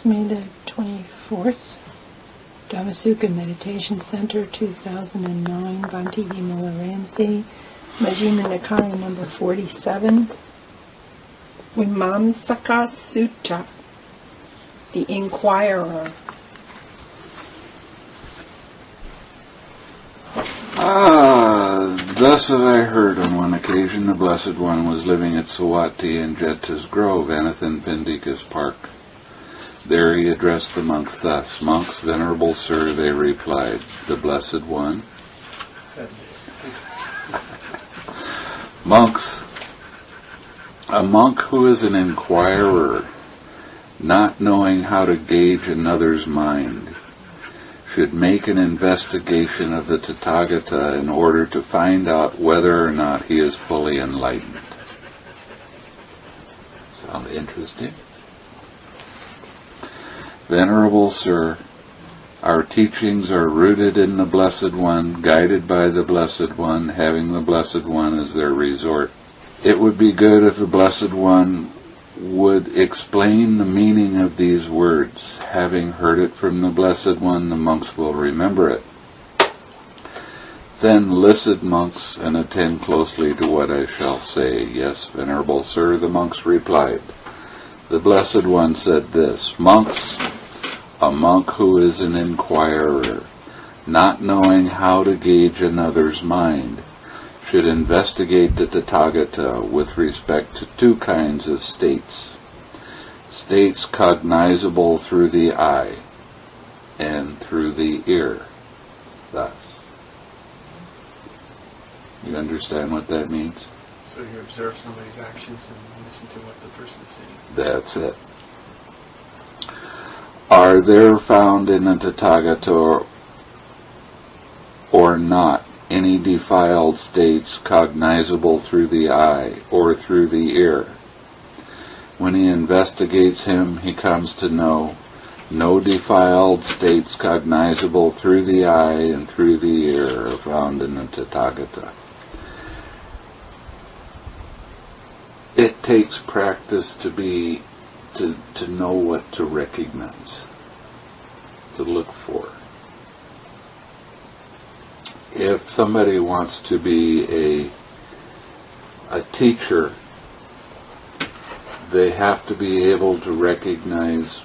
May the 24th, Dhammasukha Meditation Center, 2009, Bhante Vimalaramsi, Majjhima Nikaya number 47, Vimamsaka Sutta, the Inquirer. Thus have I heard on one occasion the Blessed One was living at Sawati in Jeta's Grove, Anathan Pindika's park. There he addressed the monks thus: "Monks, Venerable Sir," they replied, "the Blessed One said this." Monks, a monk who is an inquirer, not knowing how to gauge another's mind, should make an investigation of the Tathagata in order to find out whether or not he is fully enlightened. Sound interesting? Venerable Sir, our teachings are rooted in the Blessed One, guided by the Blessed One, having the Blessed One as their resort. It would be good if the Blessed One would explain the meaning of these words. Having heard it from the Blessed One, the monks will remember it. Then listen, monks, and attend closely to what I shall say." "Yes, Venerable Sir," the monks replied. The Blessed One said this: "Monks, a monk who is an inquirer, not knowing how to gauge another's mind, should investigate the Tathagata with respect to two kinds of states: states cognizable through the eye and through the ear." Thus. You understand what that means? So you observe somebody's actions and listen to what the person is saying. That's it. Are there found in the Tathagata or not any defiled states cognizable through the eye or through the ear? When he investigates him, he comes to know no defiled states cognizable through the eye and through the ear are found in the Tathagata. It takes practice to know what to recognize, to look for. If somebody wants to be a teacher, they have to be able to recognize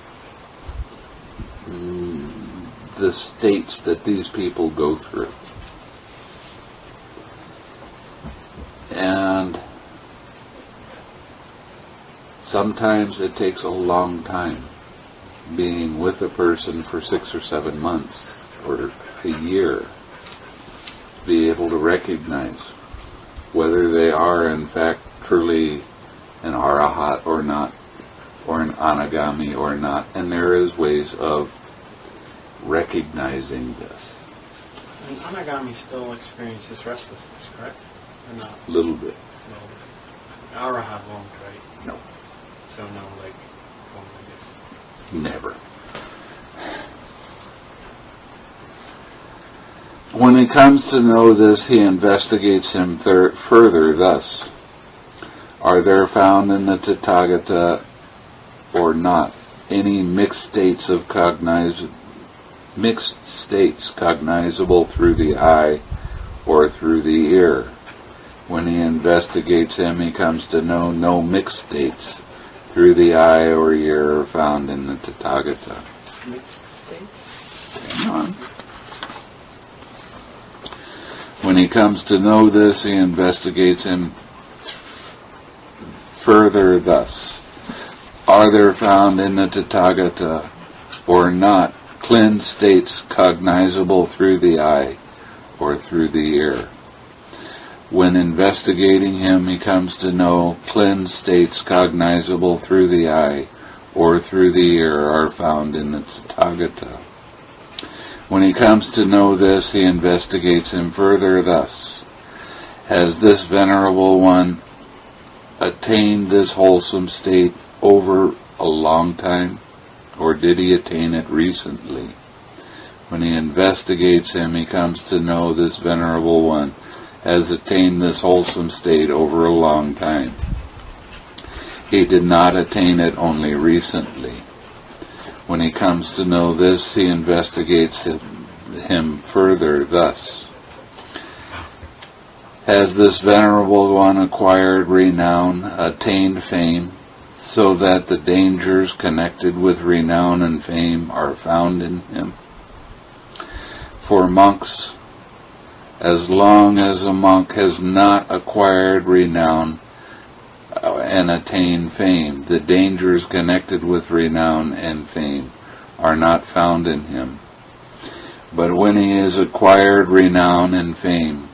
the states that these people go through. And sometimes it takes a long time, being with a person for 6 or 7 months or a year, to be able to recognize whether they are in fact truly an arahat or not, or an anagami or not. And there is ways of recognizing this. An anagami still experiences restlessness, correct? Or not? A little bit. No. Arahat won't, right? No. So no, like, well, I guess. Never. When he comes to know this, he investigates him further thus: are there found in the Tathagata or not any mixed states cognizable through the eye or through the ear? When he investigates him, he comes to know no mixed states through the eye or ear are found in the Tathagata. Mixed states? Hang on. When he comes to know this, he investigates him further thus: are there found in the Tathagata or not cleansed states cognizable through the eye or through the ear? When investigating him, he comes to know cleansed states cognizable through the eye or through the ear are found in the Tathagata. When he comes to know this, he investigates him further thus: has this Venerable One attained this wholesome state over a long time, or did he attain it recently? When he investigates him, he comes to know this Venerable One has attained this wholesome state over a long time. He did not attain it only recently. When he comes to know this, he investigates him further thus. Has this Venerable One acquired renown, attained fame, so that the dangers connected with renown and fame are found in him? For monks, as long as a monk has not acquired renown and attained fame, the dangers connected with renown and fame are not found in him. But when he has acquired renown and fame,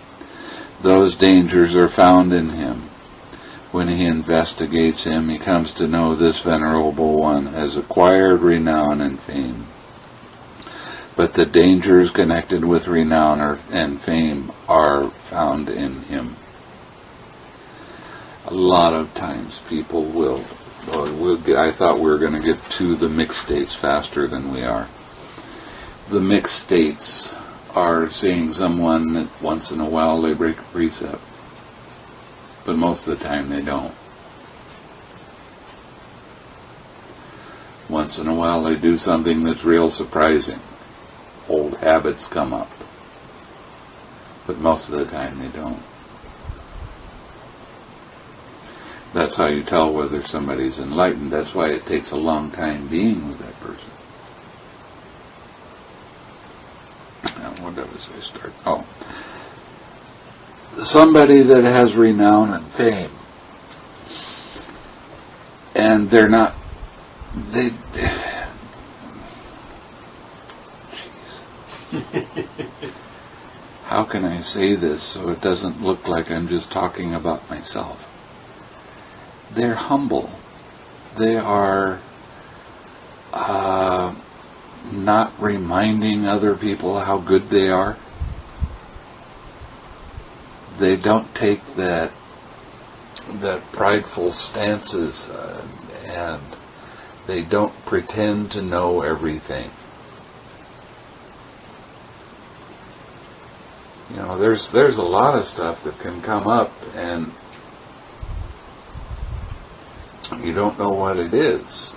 those dangers are found in him. When he investigates him, he comes to know this Venerable One has acquired renown and fame. But the dangers connected with renown and fame are found in him. A lot of times people will I thought we were going to get to the mixed states faster than we are. The mixed states are seeing someone that once in a while they break a precept, but most of the time they don't. Once in a while they do something that's real surprising. Old habits come up, but most of the time they don't. That's how you tell whether somebody's enlightened. That's why it takes a long time being with that person. What was I start? Oh. Somebody that has renown and fame, and they're not, how can I say this so it doesn't look like I'm just talking about myself? They're humble. They are not reminding other people how good they are. They don't take that prideful stances, and they don't pretend to know everything. You know, there's a lot of stuff that can come up and you don't know what it is.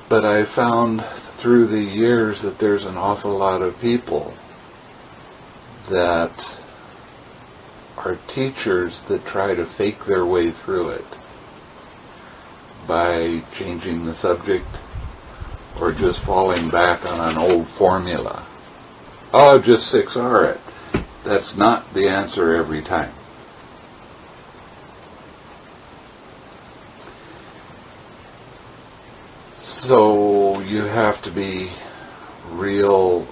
But I found through the years that there's an awful lot of people that are teachers that try to fake their way through it by changing the subject or just falling back on an old formula. Oh, just 6R it. That's not the answer every time. So you have to be real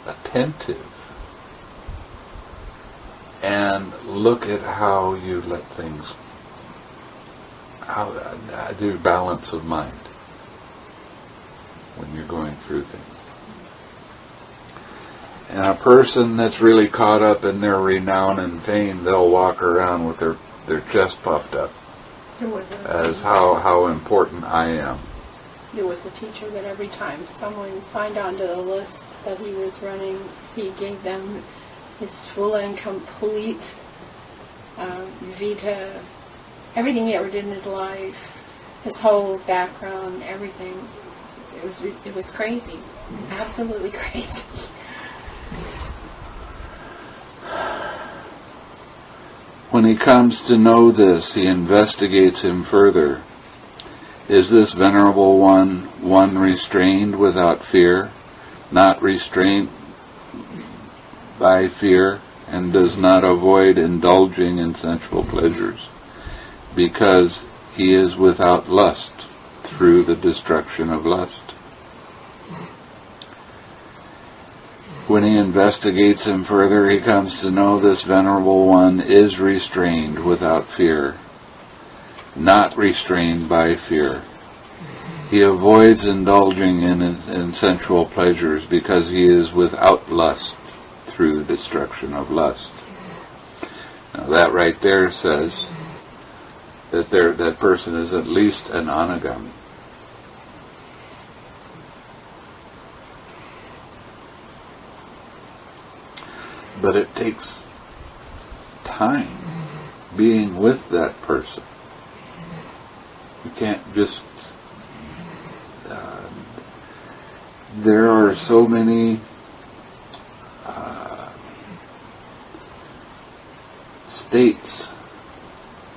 attentive and look at how you let things, how the balance of mind when you're going through things. And a person that's really caught up in their renown and fame, they'll walk around with their chest puffed up as how important I am. There was a teacher that every time someone signed on to the list that he was running, he gave them his full and complete vita, everything he ever did in his life, his whole background, everything. It was crazy, absolutely crazy. When he comes to know this, he investigates him further. Is this Venerable One restrained without fear, not restrained by fear, and does not avoid indulging in sensual pleasures, because he is without lust through the destruction of lust? When he investigates him further, he comes to know this Venerable One is restrained without fear, not restrained by fear. He avoids indulging in sensual pleasures because he is without lust through the destruction of lust. Now that right there says that that person is at least an anagami. But it takes time being with that person. You can't just... there are so many states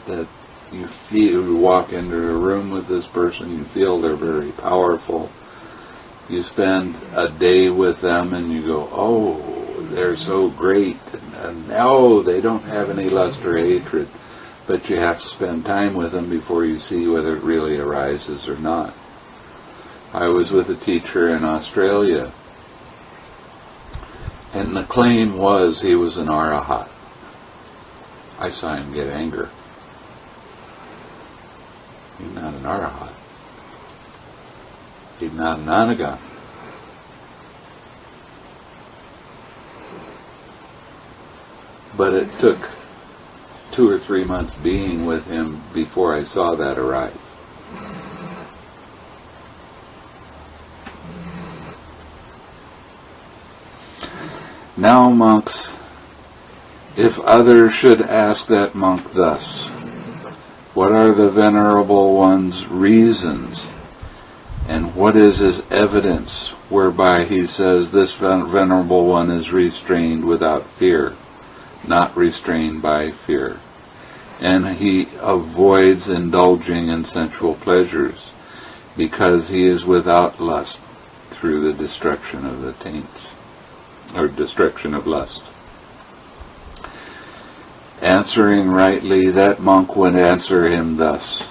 that you feel. You walk into a room with this person, you feel they're very powerful. You spend a day with them and you go, oh, they're so great, and oh, they don't have any lust or hatred. But you have to spend time with them before you see whether it really arises or not. I was with a teacher in Australia, and the claim was he was an arahat. I saw him get anger. He's not an arahat. He's not an anagami. But it took 2 or 3 months being with him before I saw that arise. Now, monks, if others should ask that monk thus, what are the Venerable One's reasons, and what is his evidence whereby he says this Venerable One is restrained without fear, not restrained by fear, and he avoids indulging in sensual pleasures because he is without lust through the destruction of the taints, or destruction of lust? Answering rightly, that monk would answer him thus: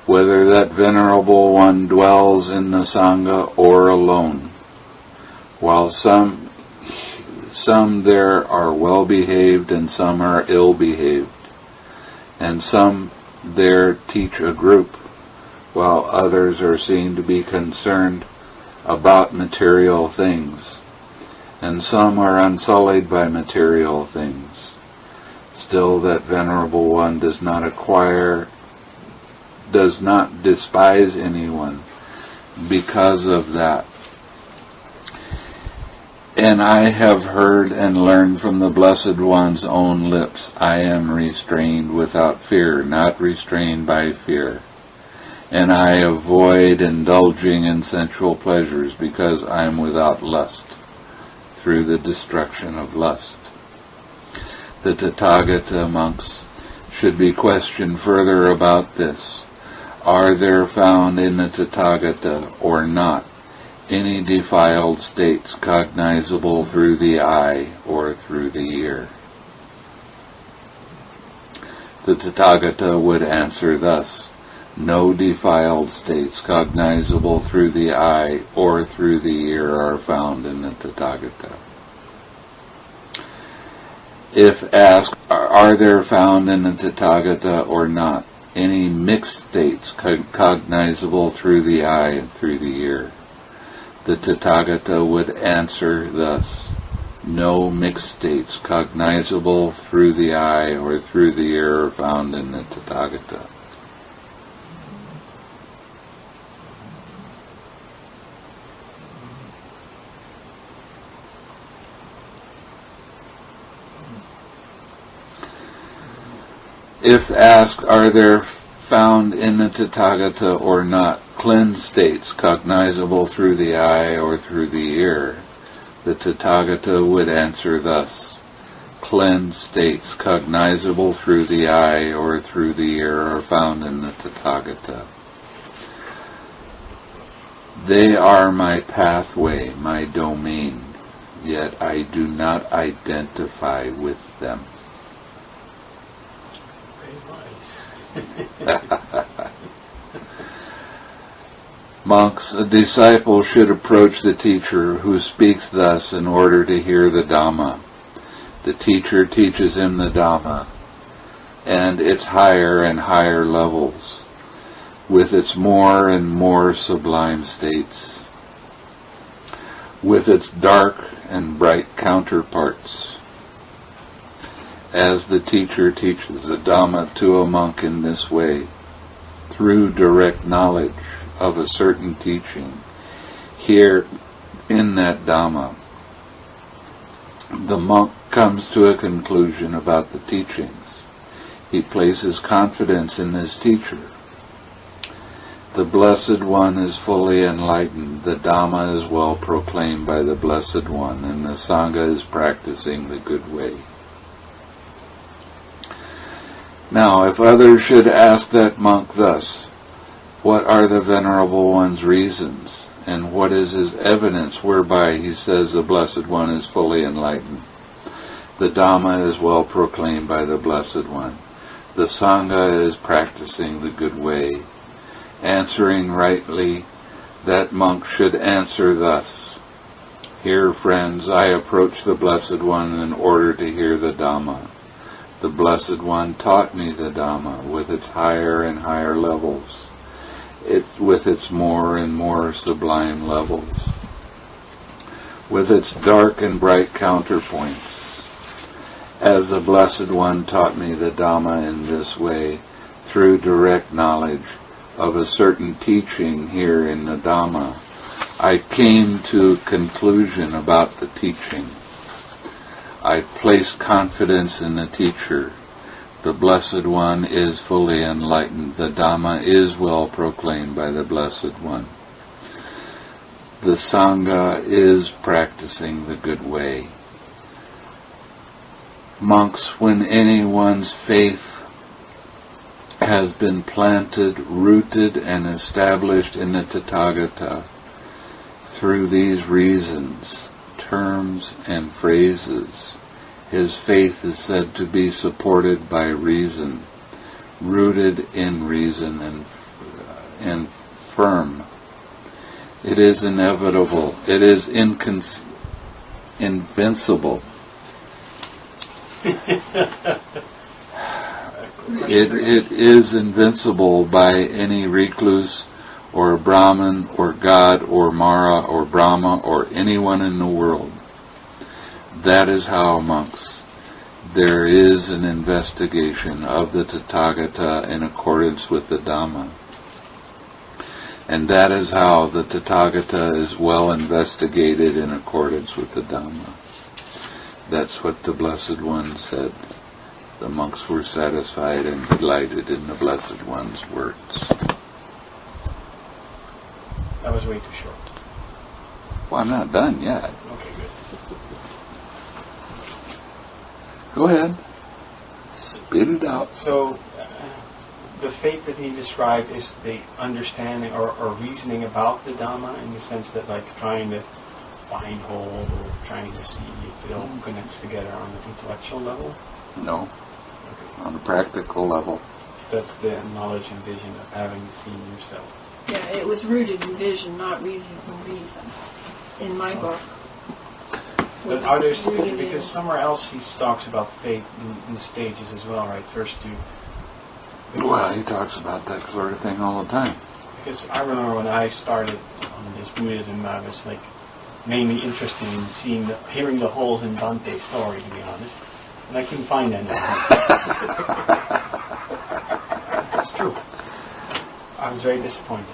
whether that Venerable One dwells in the Sangha or alone, while some there are well-behaved and some are ill-behaved, and some there teach a group, while others are seen to be concerned about material things, and some are unsullied by material things. Still, that Venerable One does not despise anyone because of that. And I have heard and learned from the Blessed One's own lips, I am restrained without fear, not restrained by fear. And I avoid indulging in sensual pleasures because I am without lust, through the destruction of lust. The Tathagata, monks, should be questioned further about this. Are there found in the Tathagata, or not, any defiled states cognizable through the eye or through the ear? The Tathagata would answer thus: no defiled states cognizable through the eye or through the ear are found in the Tathagata. If asked, are there found in the Tathagata or not any mixed states cognizable through the eye and through the ear? The Tathagata would answer thus: no mixed states cognizable through the eye or through the ear are found in the Tathagata. If asked, are there found in the Tathagata or not cleansed states cognizable through the eye or through the ear? The Tathagata would answer thus: cleansed states cognizable through the eye or through the ear are found in the Tathagata. They are my pathway, my domain, yet I do not identify with them. Monks, a disciple should approach the teacher who speaks thus in order to hear the Dhamma. The teacher teaches him the Dhamma and its higher and higher levels, with its more and more sublime states, with its dark and bright counterparts. As the teacher teaches the Dhamma to a monk in this way, through direct knowledge of a certain teaching, here in that Dhamma, the monk comes to a conclusion about the teachings. He places confidence in this teacher, The Blessed One is fully enlightened. The Dhamma is well proclaimed by the Blessed One, and the Sangha is practicing the good way. Now, if others should ask that monk thus, what are the Venerable One's reasons, and what is his evidence whereby he says the Blessed One is fully enlightened? The Dhamma is well proclaimed by the Blessed One. The Sangha is practicing the good way. Answering rightly, that monk should answer thus. Here, friends, I approach the Blessed One in order to hear the Dhamma. The Blessed One taught me the Dhamma with its higher and higher levels, with its more and more sublime levels, with its dark and bright counterpoints. As the Blessed One taught me the Dhamma in this way, through direct knowledge of a certain teaching here in the Dhamma, I came to a conclusion about the teaching. I place confidence in the teacher. The Blessed One is fully enlightened. The Dhamma is well proclaimed by the Blessed One. The Sangha is practicing the good way. Monks, when anyone's faith has been planted, rooted, and established in the Tathagata through these reasons, terms, and phrases, his faith is said to be supported by reason, rooted in reason, and firm. It is inevitable. It is invincible. It is invincible by any recluse or Brahmin or God or Mara or Brahma or anyone in the world. That is how, monks, there is an investigation of the Tathagata in accordance with the Dhamma. And that is how the Tathagata is well investigated in accordance with the Dhamma. That's what the Blessed One said. The monks were satisfied and delighted in the Blessed One's words. That was way too short. Well, I'm not done yet. Okay, good. Go ahead. Spit it out. So, the faith that he described is the understanding or reasoning about the Dhamma, in the sense that, like, trying to find hold or trying to see if it all connects together on the intellectual level? No. Okay. On a practical level. That's the knowledge and vision of having seen yourself. Yeah, it was rooted in vision, not rooted in reason. In my book. But are there, because somewhere else he talks about faith in the stages as well, right? First you... Well, he talks about that sort of thing all the time. Because I remember when I started on this Buddhism, I was like mainly interested in hearing the holes in Bhante's story, to be honest. And I couldn't find any. It's true. I was very disappointed.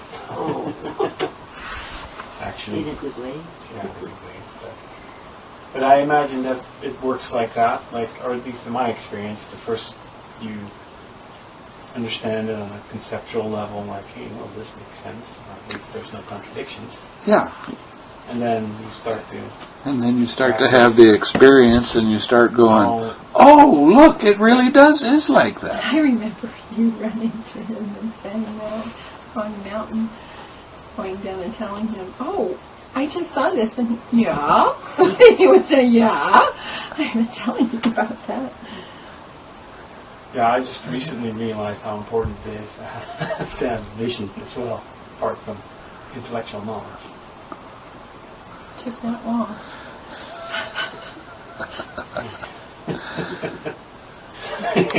Actually. In a good way? Yeah, in a good way. But I imagine that it works like that, like, or at least in my experience, the first you understand it on a conceptual level, like, hey, well, this makes sense, or at least there's no contradictions. Yeah. And then you start to... And then you start to have the experience and you start going, oh, look, it really is like that. I remember you running to him and saying that on the mountain, going down and telling him, oh, I just saw this, and yeah. He would say, yeah. I've been telling you about that. Yeah, I just recently realized how important it is to have vision as well, apart from intellectual knowledge. Took that long.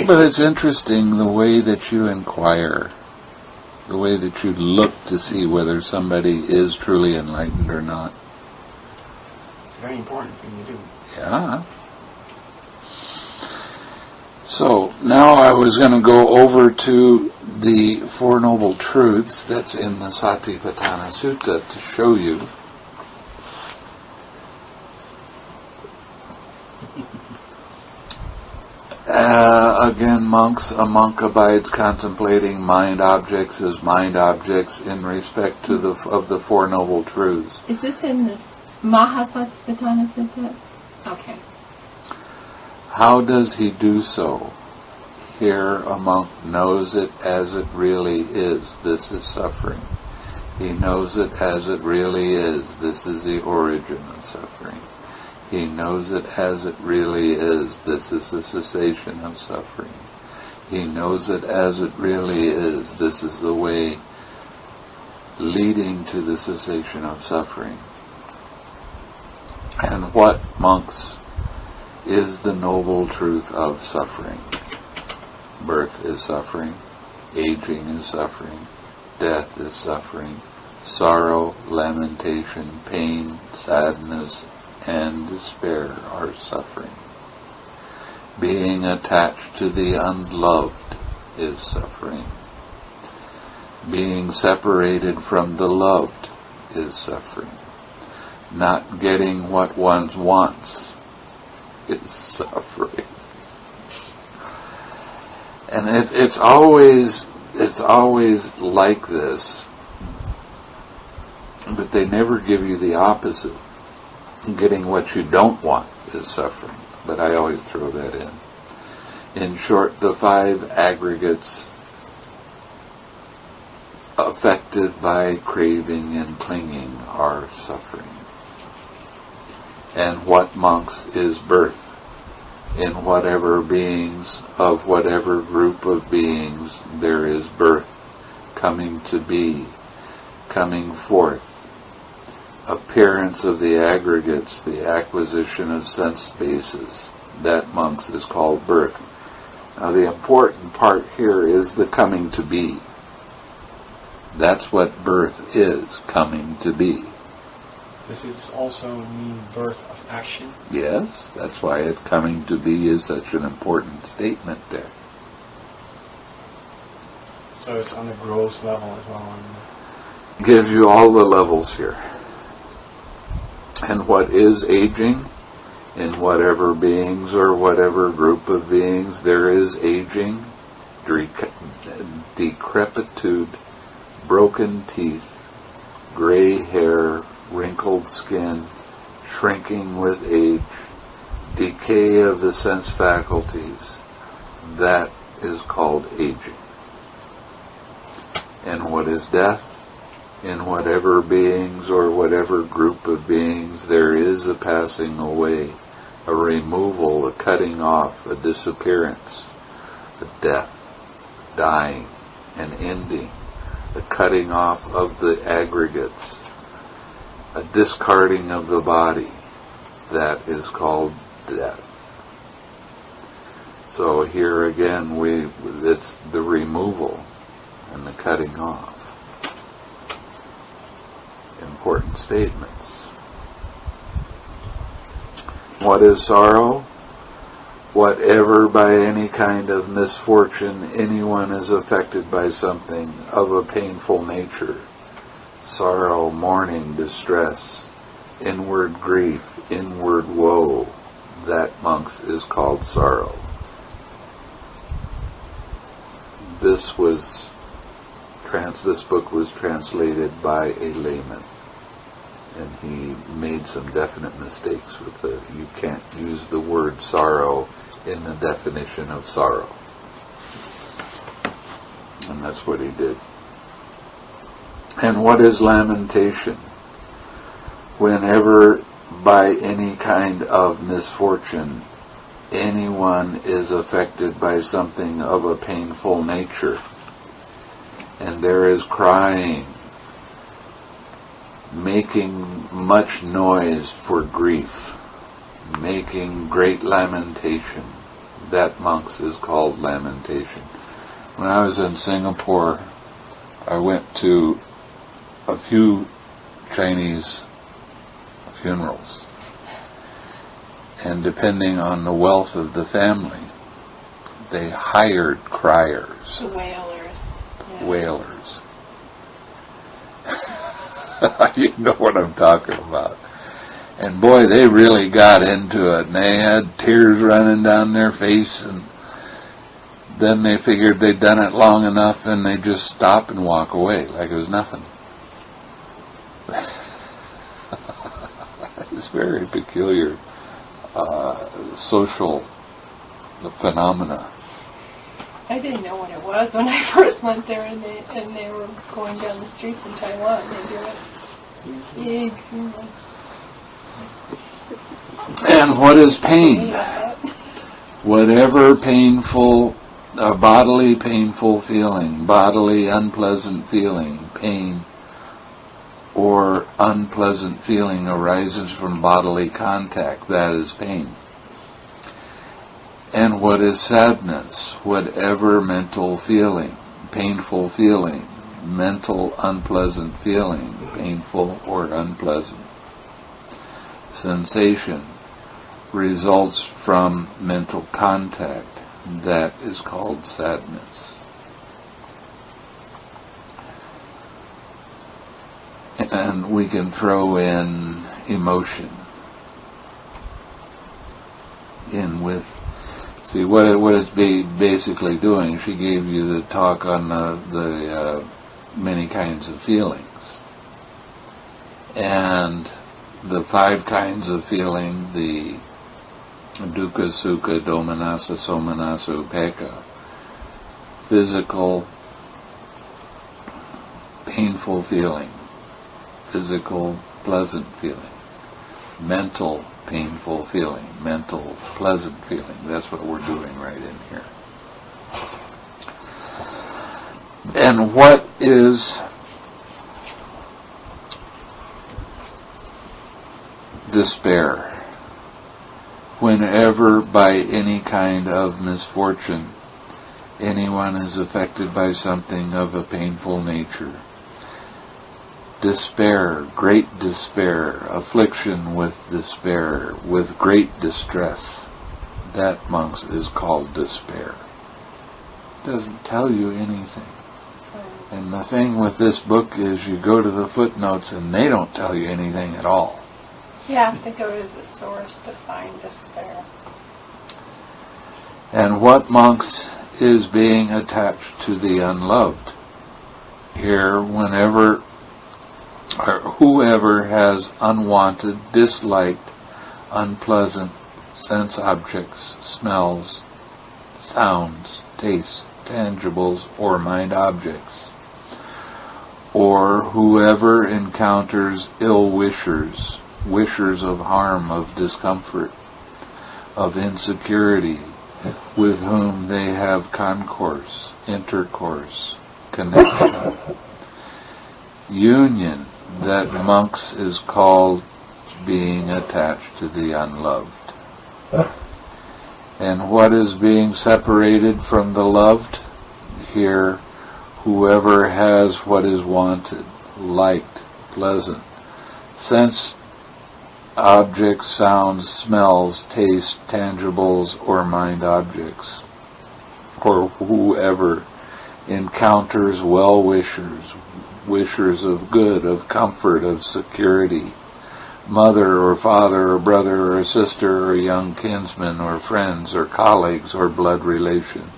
But it's interesting the way that you inquire, the way that you look to see whether somebody is truly enlightened or not. It's a very important thing to do. Yeah. So, now I was going to go over to the Four Noble Truths that's in the Satipatthana Sutta to show you. Again, monks, a monk abides contemplating mind objects as mind objects in respect to of the Four Noble Truths. Is this in this Mahathera Sutta? Okay. How does he do so? Here a monk knows it as it really is. This is suffering. He knows it as it really is. This is the origin of suffering. He knows it as it really is. This is the cessation of suffering. He knows it as it really is. This is the way leading to the cessation of suffering. And what, monks, is the noble truth of suffering? Birth is suffering. Aging is suffering. Death is suffering. Sorrow, lamentation, pain, sadness, and despair are suffering. Being attached to the unloved is suffering. Being separated from the loved is suffering. Not getting what one wants is suffering. And it's always like this, but they never give you the opposite. Getting what you don't want is suffering, but I always throw that in. In short, the five aggregates affected by craving and clinging are suffering. And what, monks, is birth? In whatever beings, of whatever group of beings, there is birth, coming to be, coming forth. Appearance of the aggregates, the acquisition of sense bases, that, monks, is called birth. Now the important part here is the coming to be. That's what birth is, coming to be. Does it also mean birth of action? Yes, that's why it coming to be is such an important statement there. So it's on the gross level as well. Gives you all the levels here. And what is aging? In whatever beings or whatever group of beings there is aging, decrepitude, broken teeth, gray hair, wrinkled skin, shrinking with age, decay of the sense faculties. That is called aging. And what is death? In whatever beings or whatever group of beings there is a passing away, a removal, a cutting off, a disappearance, a death, dying, an ending, a cutting off of the aggregates, a discarding of the body. That is called death. So here again, it's the removal and the cutting off. Important statements. What is sorrow? Whatever by any kind of misfortune anyone is affected by something of a painful nature. Sorrow, mourning, distress, inward grief, inward woe. That, monks, is called sorrow. This book was translated by a layman, and he made some definite mistakes with it. You can't use the word sorrow in the definition of sorrow. And that's what he did. And what is lamentation? Whenever by any kind of misfortune anyone is affected by something of a painful nature, and there is crying, making much noise for grief, making great lamentation. That, monks, is called lamentation. When I was in Singapore, I went to a few Chinese funerals, and depending on the wealth of the family, they hired criers. The wailers. Yeah. Wailers. You know what I'm talking about. And boy, they really got into it, and they had tears running down their face, and then they figured they'd done it long enough and they just stop and walk away like it was nothing. It's very peculiar social phenomena. I didn't know what it was when I first went there, and they were going down the streets in Taiwan. They do it big. And what is pain? Whatever painful, bodily painful feeling, bodily unpleasant feeling, pain, or unpleasant feeling arises from bodily contact, that is pain. And what is sadness? Whatever mental feeling, painful feeling, mental unpleasant feeling, painful or unpleasant sensation results from mental contact, that is called sadness. And we can throw in emotion in with. See, what it's basically doing, she gave you the talk on the many kinds of feelings. And the 5 kinds of feeling, the dukkha, sukha, domanassa, somanassa, upekkha, physical, painful feeling, physical, pleasant feeling, mental, painful feeling, mental, pleasant feeling. That's what we're doing right in here. And what is despair? Whenever by any kind of misfortune anyone is affected by something of a painful nature, despair, great despair, affliction with despair, with great distress, that, monks, is called despair. It doesn't tell you anything. And the thing with this book is you go to the footnotes and they don't tell you anything at all. You have to go to the source to find despair. And what, monks, is being attached to the unloved? Here, whenever or whoever has unwanted, disliked, unpleasant sense objects, smells, sounds, tastes, tangibles, or mind objects, or whoever encounters ill wishers, wishers of harm, of discomfort, of insecurity, with whom they have concourse, intercourse, connection, union, that, monks, is called being attached to the unloved. And what is being separated from the loved? Here, whoever has what is wanted, liked, pleasant, sense objects, sounds, smells, tastes, tangibles, or mind objects, or whoever encounters well-wishers, wishers of good, of comfort, of security, mother or father or brother or sister or young kinsmen or friends or colleagues or blood relations.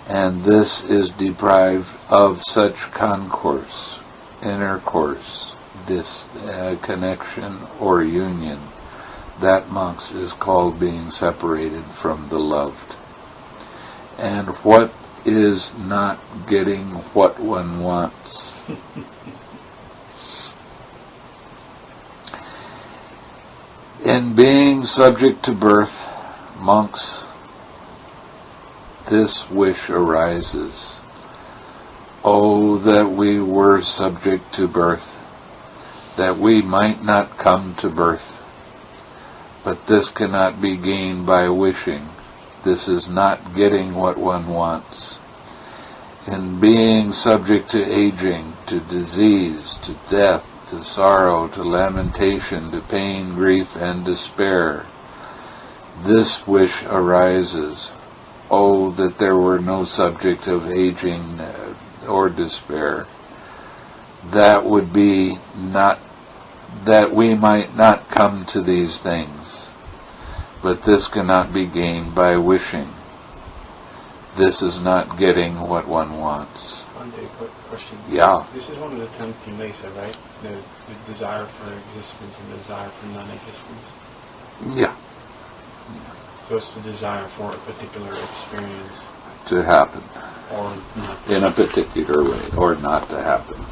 And this is deprived of such concourse, intercourse, connection or union. That, monks, is called being separated from the loved. And what is not getting what one wants? In being subject to birth, monks, this wish arises. Oh, that we were subject to birth, that we might not come to birth. But this cannot be gained by wishing. This is not getting what one wants. In being subject to aging, to disease, to death, to sorrow, to lamentation, to pain, grief, and despair, this wish arises. Oh, that there were no subject of aging or despair. That would be not, that we might not come to these things. But this cannot be gained by wishing. this is not getting what one wants. Bhante, quick question. Yeah. This is one of the 10 kilesa, right? The desire for existence and the desire for non-existence. Yeah. So it's the desire for a particular experience. To happen. Or not. In a particular way, or not to happen.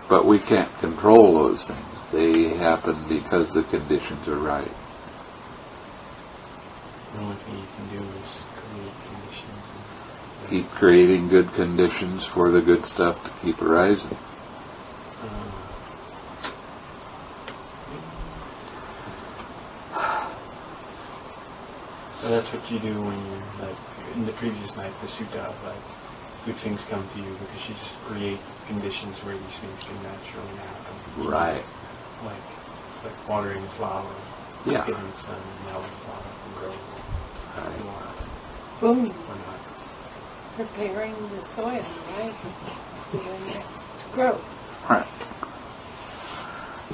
But we can't control those things. They happen because the conditions are right. The only thing you can do is create conditions. Keep creating good conditions for the good stuff to keep arising. So that's what you do when you're, like, in the previous night, the sutta of, like, good things come to you because you just create conditions where these things can naturally happen. Right. Like, it's like watering a flower, Yeah. giving it sun, and now the flower can grow. Right. Boom. Or not. Preparing the soil, right? For the next growth. Right.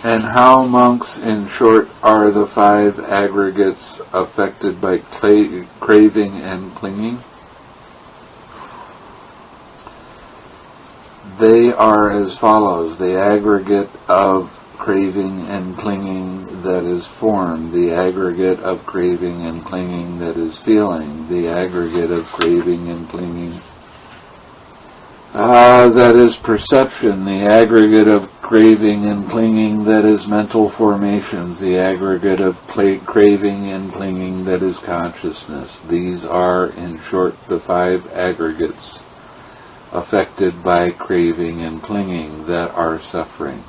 And how, monks, in short, are the 5 aggregates affected by craving and clinging? They are as follows: the aggregate of craving and clinging that is form, the aggregate of craving and clinging that is feeling, the aggregate of craving and clinging that is perception, the aggregate of craving and clinging that is mental formations, the aggregate of craving and clinging that is consciousness. These are, in short, the 5 aggregates affected by craving and clinging that are suffering.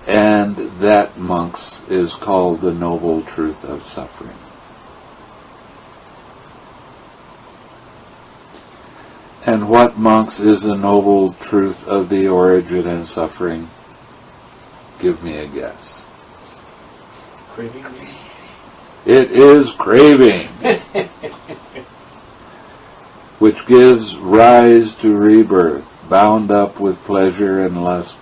And that, monks, is called the noble truth of suffering. And what, monks, is the noble truth of the origin and suffering? Give me a guess. Craving? It is craving, which gives rise to rebirth, bound up with pleasure and lust,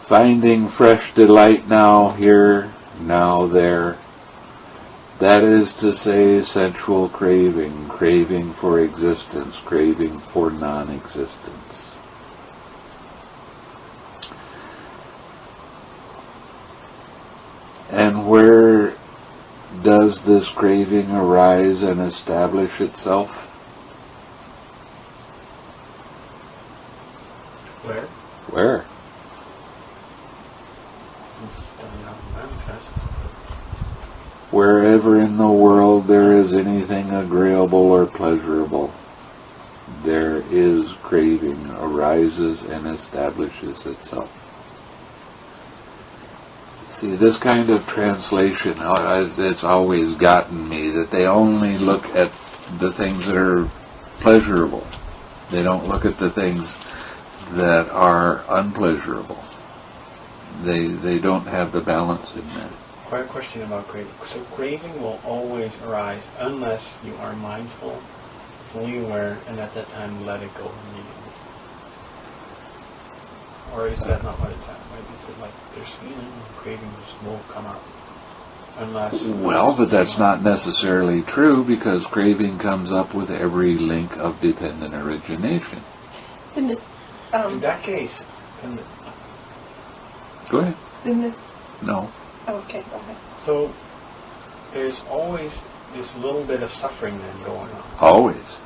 finding fresh delight now here, now there. That is to say, sensual craving, craving for existence, craving for non-existence. And where does this craving arise and establish itself? Where? Where? It's manifests. Wherever in the world there is anything agreeable or pleasurable, there is craving, arises and establishes itself. See, this kind of translation, it's always gotten me, that they only look at the things that are pleasurable. They don't look at the things that are unpleasurable. They don't have the balance in that. Quite a question about craving. So craving will always arise unless you are mindful, fully aware, and at that time let it go immediately. Or is that not what it's at? Right? Is it like there's feeling and craving just will come up? Unless... Well, but that's not necessarily true, because craving comes up with every link of dependent origination. In that case... Go ahead. No. Okay, go ahead. So, there's always this little bit of suffering then going on. Always.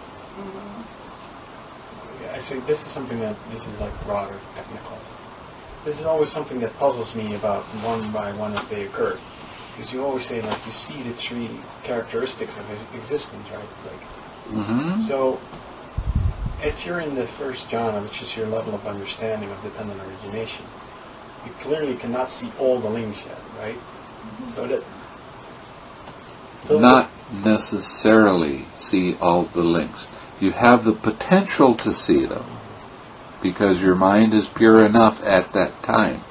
Yeah, I see this is something that, this is like broader, technical. This is always something that puzzles me about one by one as they occur. Because you always say, like, you see the 3 characteristics of existence, right? Like, So, if you're in the first jhana, which is your level of understanding of dependent origination, you clearly cannot see all the links yet, right? So that... Not necessarily see all the links. You have the potential to see them, because your mind is pure enough at that time.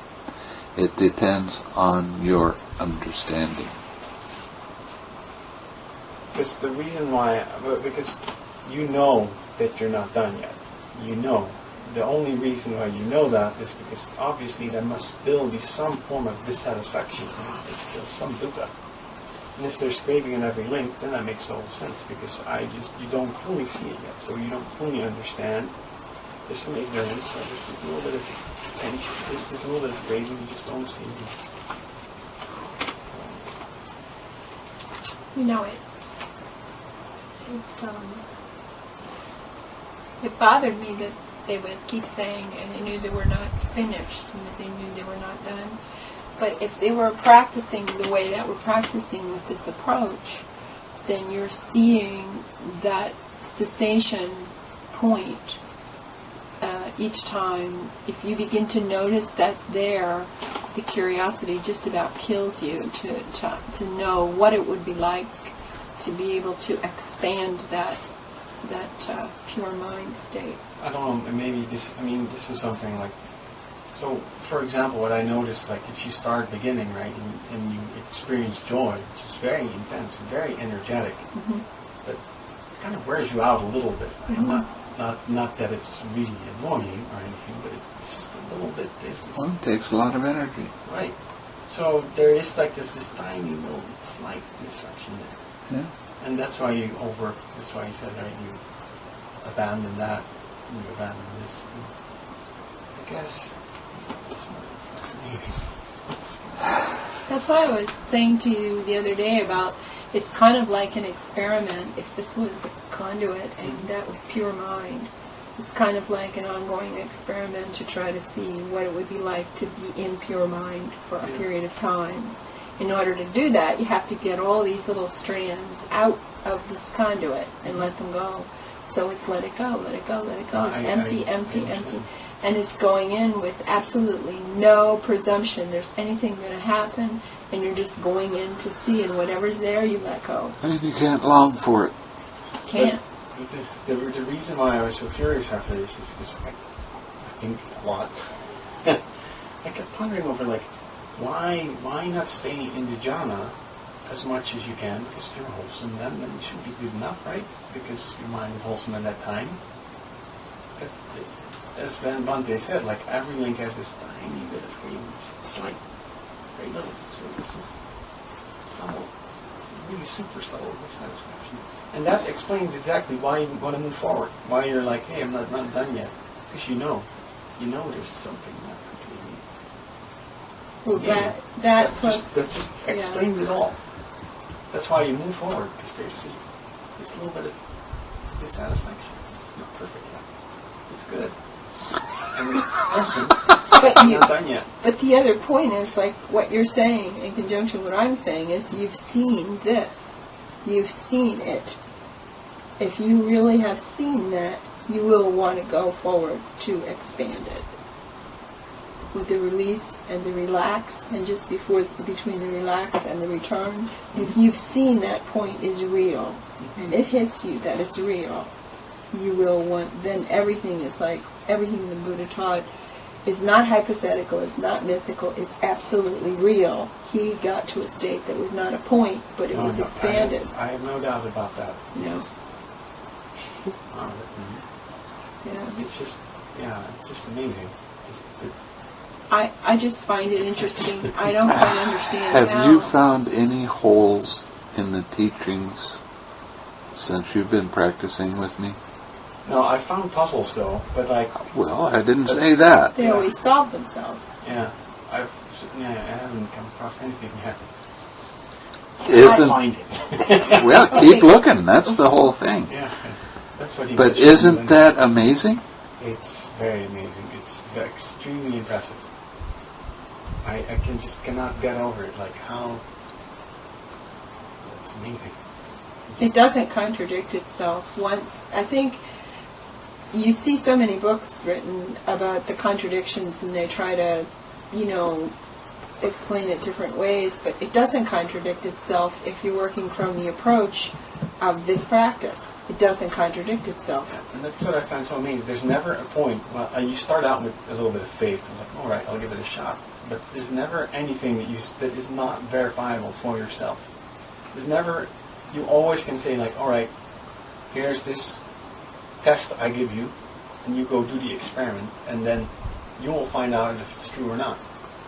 It depends on your understanding. Because the reason why... Because you know that you're not done yet. You know. The only reason why you know that is because obviously there must still be some form of dissatisfaction. There's still some dukkha. And if there's craving in every link, then that makes total sense, because you don't fully see it yet, so you don't fully understand. There's some ignorance, so there's just a little bit of tension, there's a little bit of craving, you just don't see it. It bothered me that they would keep saying, and they knew they were not finished, and that they knew they were not done. But if they were practicing the way that we're practicing with this approach, then you're seeing that cessation point each time. If you begin to notice that's there, the curiosity just about kills you to know what it would be like to be able to expand that pure mind state. I don't know, maybe this is something like, so for example, what I noticed, like if you start beginning, right, and you experience joy, which is very intense, very energetic, but it kind of wears you out a little bit. Not that it's really annoying or anything, but it's just a little bit, Well, it takes a lot of energy. Right. So there is like this tiny little slight distraction there. Yeah. And that's why that's why he says, right, you abandon that, and you abandon this. And I guess it's more fascinating. That's why I was saying to you the other day about, it's kind of like an experiment. If this was a conduit and that was pure mind, it's kind of like an ongoing experiment to try to see what it would be like to be in pure mind for a period of time. In order to do that, you have to get all these little strands out of this conduit and let them go. So it's let it go, let it go, let it go. It's empty. And it's going in with absolutely no presumption there's anything going to happen, and you're just going in to see, and whatever's there, you let go. And you can't long for it. Can't. The reason why I was so curious after this is because I think a lot. I kept pondering over, like, why not stay in the jhana as much as you can, because you're wholesome then it should be good enough, right? Because your mind is wholesome at that time. But as Bhante said, like, every link has this tiny bit of craving, just like very little. So it's just subtle. It's really super subtle dissatisfaction. And that explains exactly why you want to move forward. Why you're like, hey, I'm not done yet. Because you know there's something not completely. Well, that just explains it all. That's why you move forward, because there's just this little bit of dissatisfaction. It's not perfect yet. It's good. And it's awesome. But you're not done yet. But the other point is, like what you're saying in conjunction with what I'm saying, is you've seen this. You've seen it. If you really have seen that, you will want to go forward to expand it. With the release and the relax, and just between the relax and the return, if you've seen that point is real, and it hits you that it's real, you will want, then everything is like, everything the Buddha taught is not hypothetical, it's not mythical, it's absolutely real. He got to a state that was not a point, but it was expanded. I have no doubt about that. Yes. Wow, that's amazing. Yeah. It's just amazing. I just find it interesting. I don't quite understand Have you found any holes in the teachings since you've been practicing with me? No, I found puzzles though, but like... Well, I didn't say that. They always solve themselves. Yeah, I haven't come across anything yet. Isn't, I find it. well, keep looking. That's the whole thing. Yeah, that's what he But was isn't doing. that amazing? It's very amazing. It's extremely impressive. I cannot get over it. Like how... That's amazing. It doesn't contradict itself. Once, I think, you see so many books written about the contradictions, and they try to, explain it different ways, but it doesn't contradict itself if you're working from the approach of this practice. It doesn't contradict itself. And that's what I found so amazing. There's never a point, you start out with a little bit of faith, and like, all right, I'll give it a shot. But there's never anything that is not verifiable for yourself. There's never, you always can say like, all right, here's this test I give you, and you go do the experiment, and then you will find out if it's true or not.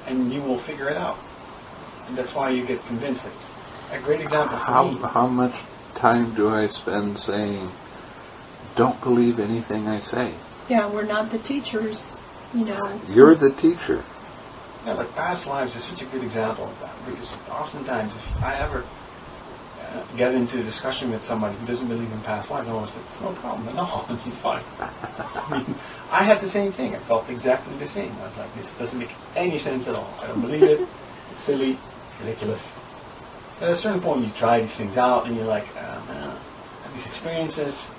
And you will figure it out. And that's why you get convinced. a great example for me. How much time do I spend saying, don't believe anything I say? Yeah, we're not the teachers, you know. You're the teacher. Yeah, like past lives is such a good example of that, because oftentimes if I ever get into a discussion with somebody who doesn't believe in past lives, I always say, it's no problem at all, and he's fine. I mean, I had the same thing. I felt exactly the same. I was like, this doesn't make any sense at all. I don't believe it. It's silly. It's ridiculous. At a certain point, you try these things out, and you're like, man, I have these experiences.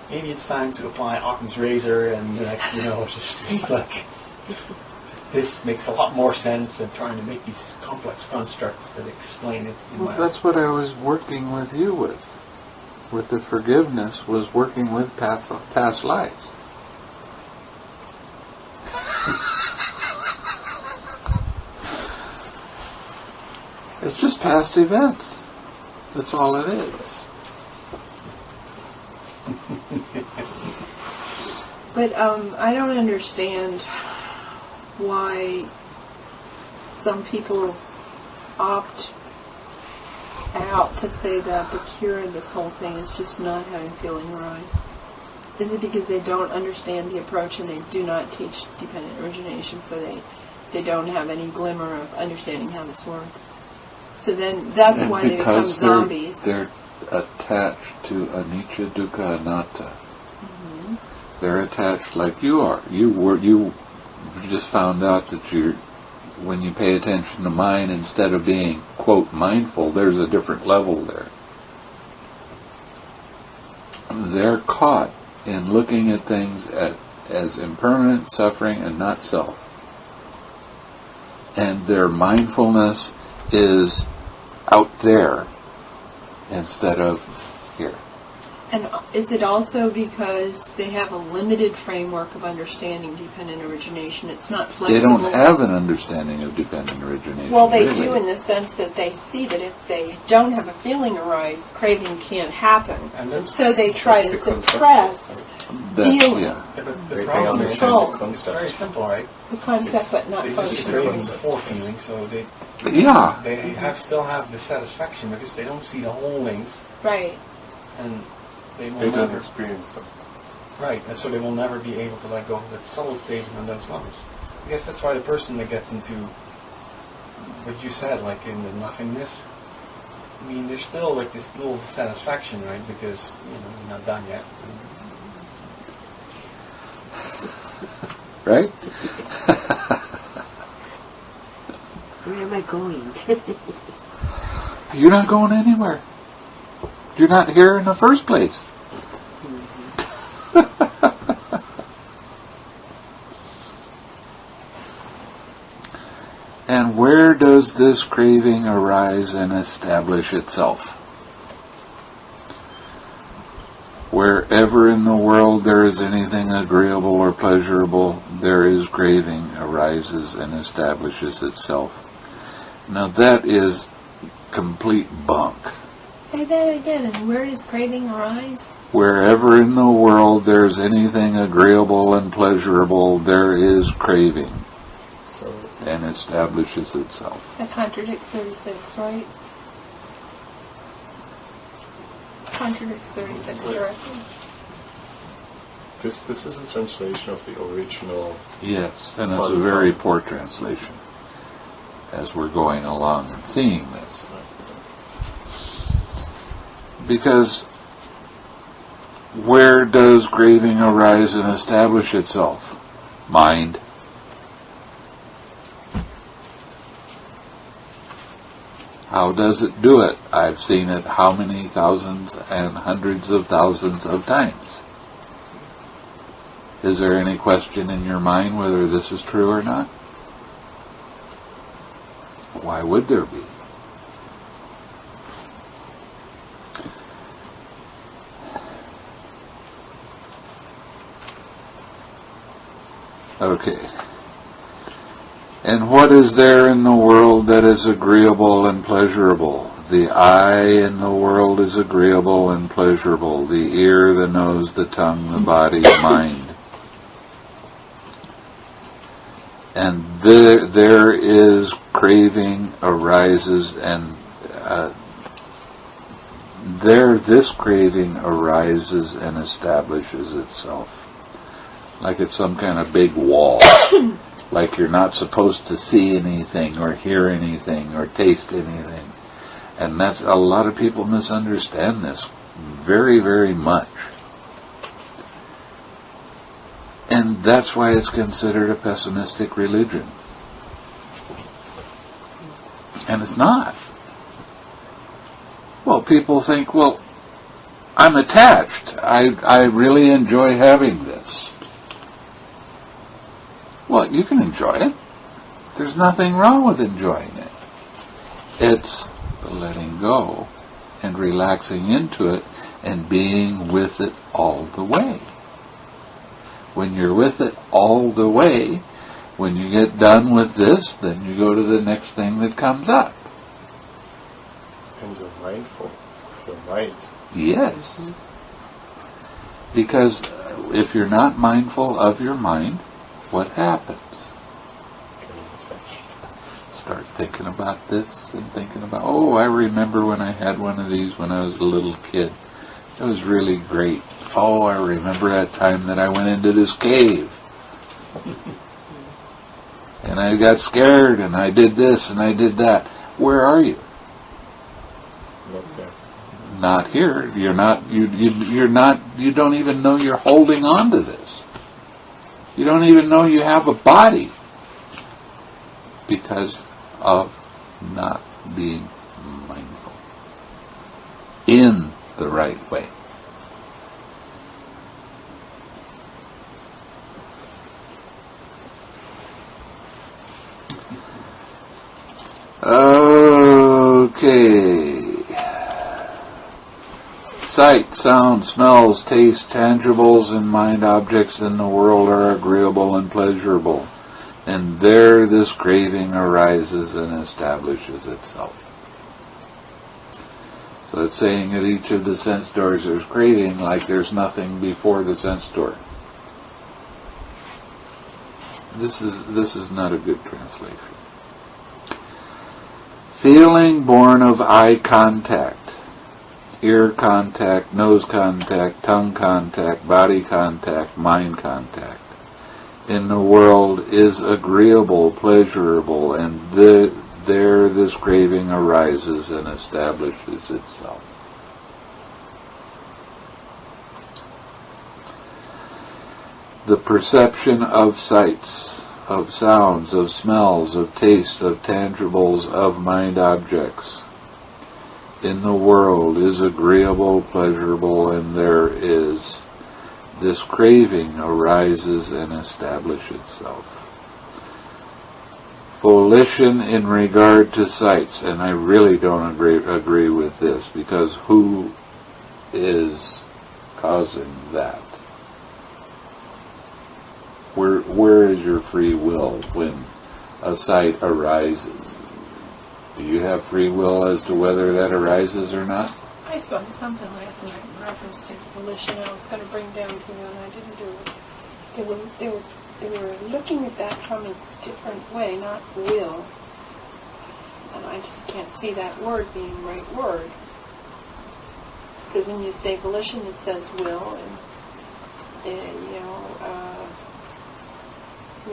Maybe it's time to apply Occam's razor, and just see like this makes a lot more sense than trying to make these complex constructs that explain it. Well, that's what I was working with you with. With the forgiveness, was working with past lives. It's just past events. That's all it is. But I don't understand why some people opt out to say that the cure in this whole thing is just not having feeling arise. Is it because they don't understand the approach and they do not teach dependent origination, so they don't have any glimmer of understanding how this works? So then that's why they become zombies. They're attached to anicca, dukkha, anatta. Mm-hmm. They're attached like you are. You just found out that when you pay attention to mind, instead of being, quote, mindful, there's a different level there. They're caught in looking at things as impermanent, suffering, and not self. And their mindfulness is out there instead of here. And is it also because they have a limited framework of understanding dependent origination? It's not flexible. They don't have an understanding of dependent origination. Well, they really do in the sense that they see that if they don't have a feeling arise, craving can't happen. And so they try to suppress feeling. Yeah. But the problem is it's very simple, right? The concept, but not They focus. just craving before feeling, so they still have dissatisfaction because they don't see the whole things. Right. And they don't never experience them. Right, and so they will never be able to let go of that subtle craving on those levels. I guess that's why the person that gets into what you said, like in the nothingness, I mean, there's still like this little dissatisfaction, right? Because you're not done yet. Right? Where am I going? You're not going anywhere. You're not here in the first place. And where does this craving arise and establish itself? Wherever in the world there is anything agreeable or pleasurable, there is craving arises and establishes itself. Now that is complete bunk. Say that again. And where does craving arise? Wherever in the world there is anything agreeable and pleasurable, there is craving and establishes itself. That contradicts 36, right? Contradicts 36 directly. This is a translation of the original. Yes, and it's a very poor translation as we're going along and seeing this. Because where does craving arise and establish itself? Mind. How does it do it? I've seen it how many thousands and hundreds of thousands of times. Is there any question in your mind whether this is true or not? Why would there be? Okay. And what is there in the world that is agreeable and pleasurable? The eye in the world is agreeable and pleasurable. The ear, the nose, the tongue, the body, mind. And there is craving arises and there this craving arises and establishes itself. Like it's some kind of big wall. Like you're not supposed to see anything or hear anything or taste anything. And that's, a lot of people misunderstand this very, very much. And that's why it's considered a pessimistic religion. And it's not. Well, people think, well, I'm attached. I really enjoy having this. Well, you can enjoy it. There's nothing wrong with enjoying it. It's the letting go and relaxing into it and being with it all the way. When you're with it all the way, when you get done with this, then you go to the next thing that comes up. And you're mindful of your mind. Yes. Because if you're not mindful of your mind, what happens? Start thinking about this and thinking about, oh, I remember when I had one of these when I was a little kid. It was really great. Oh, I remember that time that I went into this cave. And I got scared and I did this and I did that. Where are you? Not there. Not here. You're not, you're not, you don't even know you're holding on to this. You don't even know you have a body because of not being mindful in the right way. Okay. Sight, sound, smells, taste, tangibles, and mind objects in the world are agreeable and pleasurable. And there this craving arises and establishes itself. So it's saying at each of the sense doors there's craving, like there's nothing before the sense door. This is not a good translation. Feeling born of eye contact, ear contact, nose contact, tongue contact, body contact, mind contact in the world is agreeable, pleasurable, and there this craving arises and establishes itself. The perception of sights, of sounds, of smells, of tastes, of tangibles, of mind objects in the world is agreeable, pleasurable, and there is this craving arises and establishes itself. Volition in regard to sights, and I really don't agree with this, because who is causing that? Where is your free will when a sight arises? Do you have free will as to whether that arises or not? I saw something last night in reference to volition. I was going to bring down to you, and I didn't do it. They were looking at that from a different way, not will. And I just can't see that word being the right word. Because when you say volition, it says will, and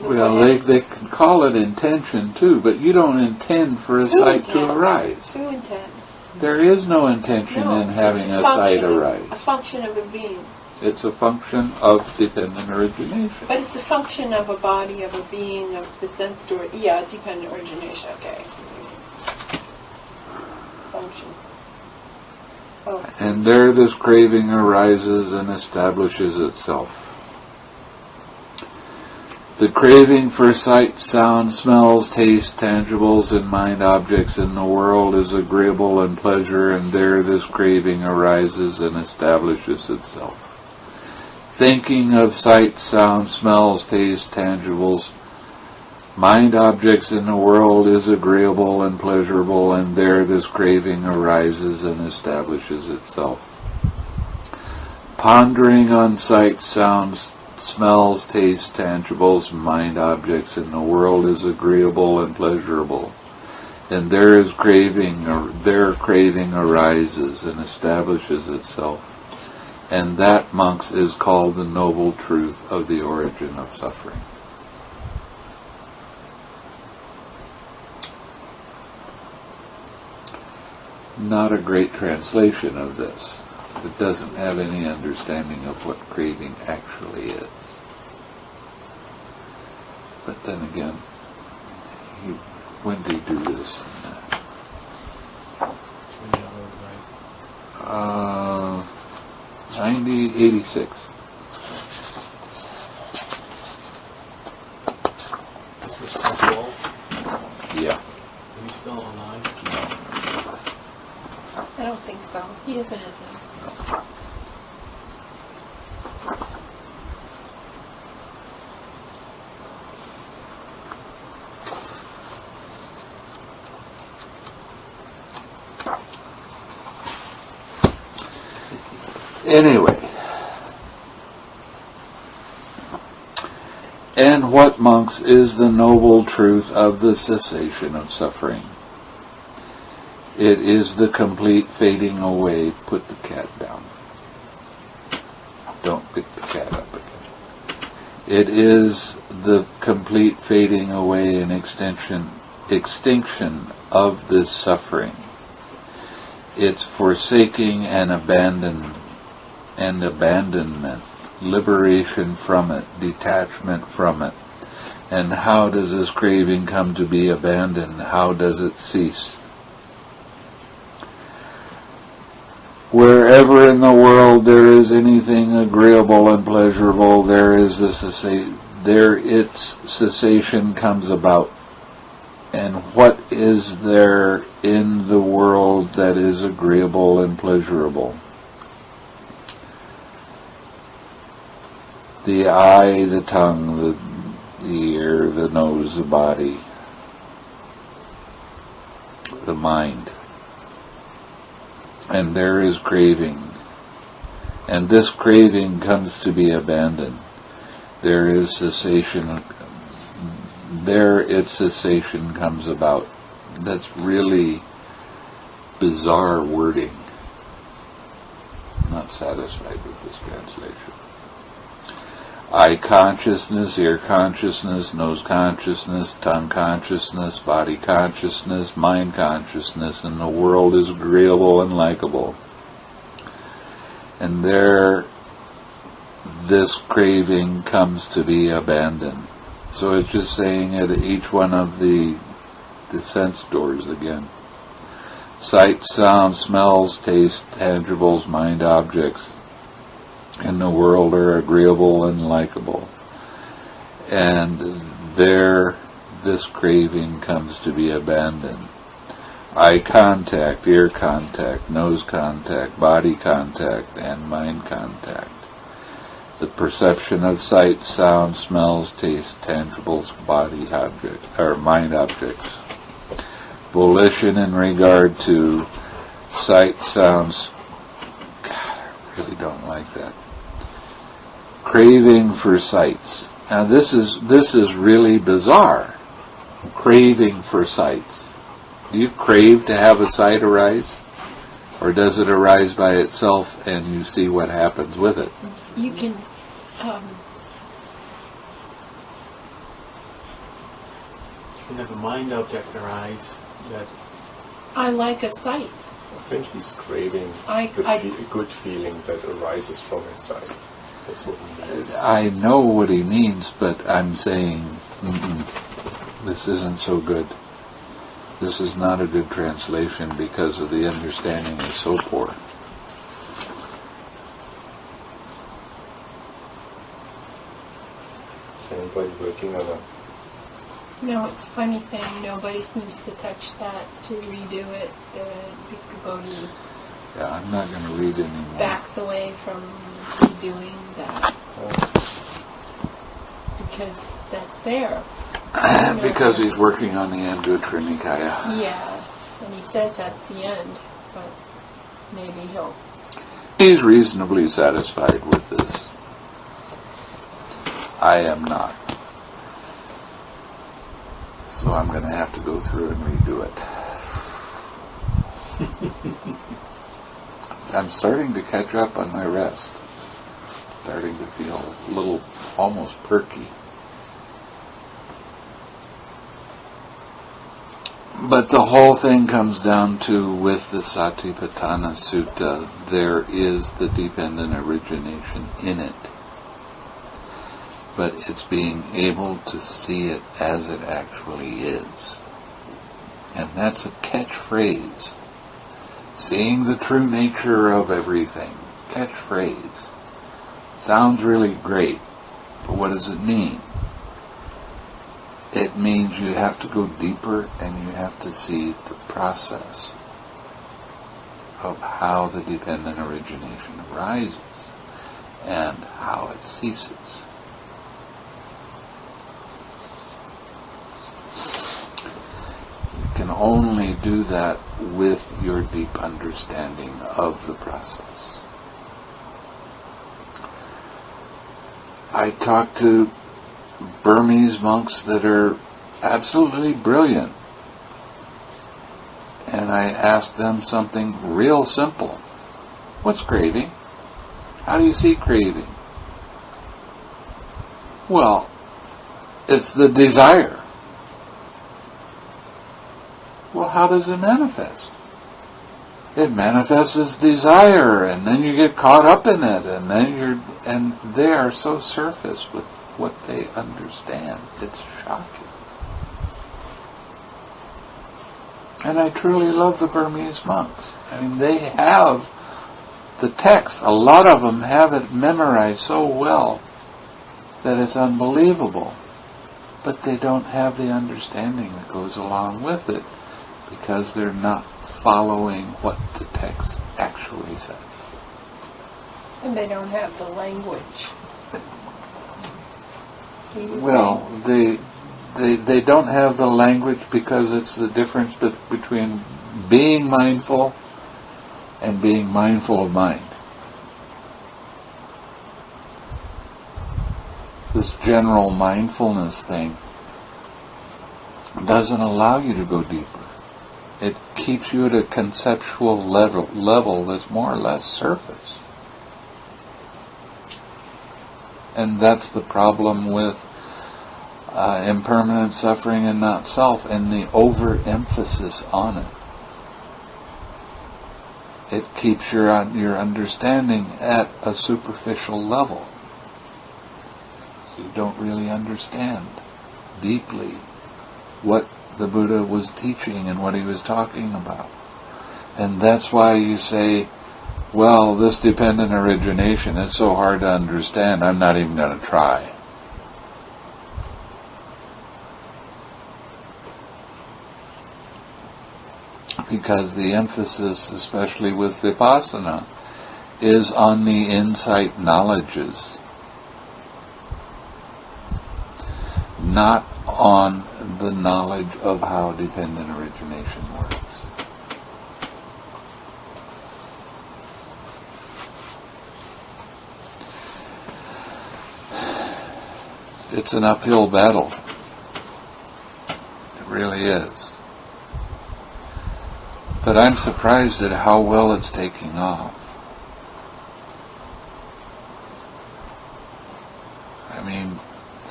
well, they can call it intention too, but you don't intend for a sight to arise. Who intends? There is no intention in having a sight arise. A function of a being. It's a function of dependent origination. But it's a function of a body, of a being, of the sense door. Yeah, dependent origination. Okay. Function. Oh. And there this craving arises and establishes itself. The craving for sight, sound, smells, taste, tangibles, and mind objects in the world is agreeable and pleasure, and there this craving arises and establishes itself. Thinking of sight, sound, smells, taste, tangibles, mind objects in the world is agreeable and pleasurable, and there this craving arises and establishes itself. Pondering on sight, sounds, smells, tastes, tangibles, mind objects in the world is agreeable and pleasurable, and their craving arises and establishes itself. And that, monks, is called the noble truth of the origin of suffering. Not a great translation of this. It doesn't have any understanding of what craving actually is. But then again, when did he do this? 86. Is this Buffalo? Yeah. Is he still alive? I don't think so. He isn't, is he? Anyway, and what, monks, is the noble truth of the cessation of suffering? It is the complete fading away. Put the cat down. Don't pick the cat up again. It is the complete fading away and extinction of this suffering. It's forsaking and abandonment, liberation from it, detachment from it. And how does this craving come to be abandoned? How does it cease? Wherever in the world there is anything agreeable and pleasurable, its cessation comes about. And what is there in the world that is agreeable and pleasurable? The eye, the tongue, the ear, the nose, the body, the mind. And there is craving. And this craving comes to be abandoned. There is cessation. There its cessation comes about. That's really bizarre wording. I'm not satisfied with this translation. Eye consciousness, ear consciousness, nose consciousness, tongue consciousness, body consciousness, mind consciousness, and the world is agreeable and likable. And there, this craving comes to be abandoned. So it's just saying at each one of the sense doors again. Sight, sound, smells, taste, tangibles, mind objects in the world are agreeable and likable. And there, this craving comes to be abandoned. Eye contact, ear contact, nose contact, body contact, and mind contact. The perception of sight, sound, smells, taste, tangibles, body objects, or mind objects. Volition in regard to sight, sounds. God, I really don't like that. Craving for sights. Now this is really bizarre. Craving for sights. Do you crave to have a sight arise? Or does it arise by itself and you see what happens with it? You can You can have a mind object arise that I like a sight. I think he's craving the good feeling that arises from his sight. That's what he means. I know what he means, but I'm saying, this isn't so good. This is not a good translation because of the understanding is so poor. Is anybody working on a... No, it's a funny thing. Nobody seems to touch that to redo it. People go to Yeah, I'm not going to read anymore. backs away from redoing that because that's there. Because he's working on the Anguttara Nikaya. Yeah, and he says that's the end, but maybe he'll. He's reasonably satisfied with this. I am not. So So I'm going to have to go through and redo it. I'm starting to catch up on my rest. Starting to feel a little almost perky. But the whole thing comes down to, with the Satipatthana Sutta, there is the dependent origination in it. But it's being able to see it as it actually is. And that's a catchphrase. Seeing the true nature of everything. Catchphrase. Sounds really great, but what does it mean? It means you have to go deeper and you have to see the process of how the dependent origination arises and how it ceases. You can only do that with your deep understanding of the process. I talk to Burmese monks that are absolutely brilliant, and I ask them something real simple. What's craving? How do you see craving? Well, it's the desire. Well, how does it manifest? It manifests as desire, and then you get caught up in it, and they are so surface with what they understand. It's shocking. And I truly love the Burmese monks. I mean, they have the text. A lot of them have it memorized so well that it's unbelievable. But they don't have the understanding that goes along with it, because they're not following what the text actually says. And they don't have the language. Well, they don't have the language because it's the difference between being mindful and being mindful of mind. This general mindfulness thing doesn't allow you to go deeper. It keeps you at a conceptual level that's more or less surface. And that's the problem with impermanent suffering and not self, and the overemphasis on it. It keeps your understanding at a superficial level. So you don't really understand deeply what the Buddha was teaching and what he was talking about. And that's why you say, well, this dependent origination is so hard to understand, I'm not even going to try. Because the emphasis, especially with Vipassana, is on the insight knowledges, not on the knowledge of how dependent origination works. It's an uphill battle. It really is. But I'm surprised at how well it's taking off. I mean,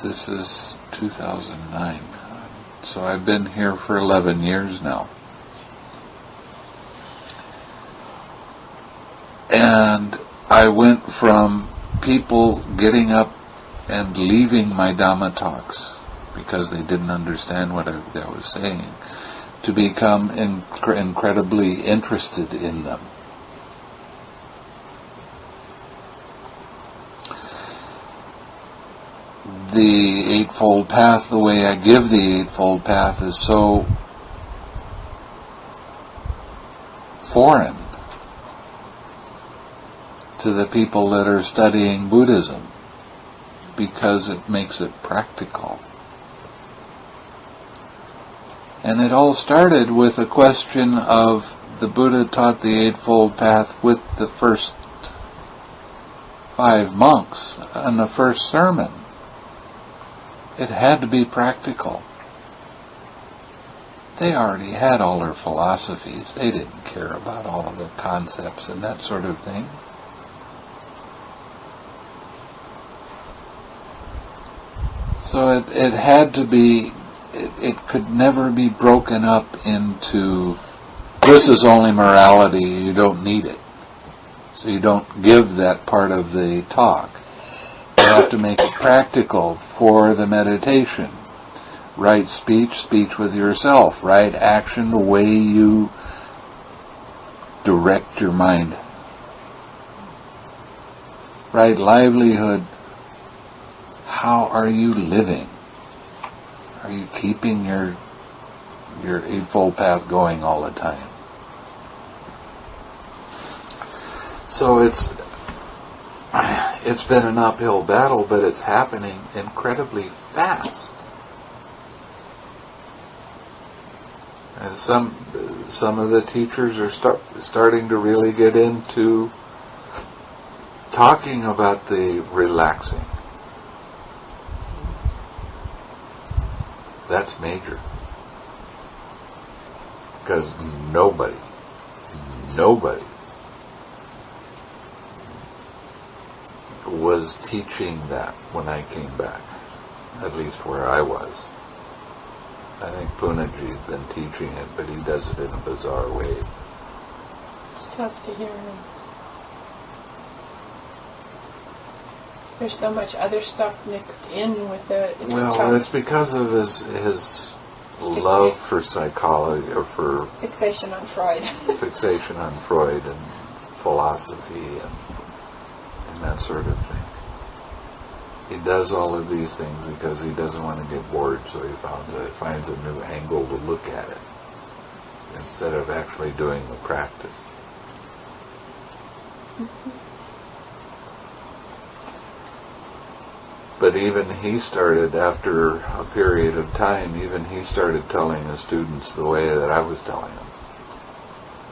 this is 2009. So I've been here for 11 years now. And I went from people getting up and leaving my Dhamma talks because they didn't understand what I was saying, to become incredibly interested in them. The Eightfold Path, the way I give the Eightfold Path, is so foreign to the people that are studying Buddhism, because it makes it practical. And it all started with a question of the Buddha taught the Eightfold Path with the first 5 monks in the first sermon. It had to be practical. they already had all their philosophies. They didn't care about all of the concepts and that sort of thing. So it had to be, it could never be broken up into, this is only morality, you don't need it. So you don't give that part of the talk. You have to make it practical for the meditation. Right speech, speech with yourself. Right action, the way you direct your mind. Right livelihood, how are you living? Are you keeping your Eightfold Path going all the time? So it's been an uphill battle, but it's happening incredibly fast. And some of the teachers are starting to really get into talking about the relaxing. That's major. Because nobody was teaching that when I came back, at least where I was. I think Punaji's been teaching it, but he does it in a bizarre way. It's tough to hear him. There's so much other stuff mixed in with it. It's because of his love for psychology, or for fixation on Freud. Fixation on Freud and philosophy and that sort of thing. He does all of these things because he doesn't want to get bored, so he finds a new angle to look at it instead of actually doing the practice. Mm-hmm. But even he started, after a period of time, even he started telling the students the way that I was telling them.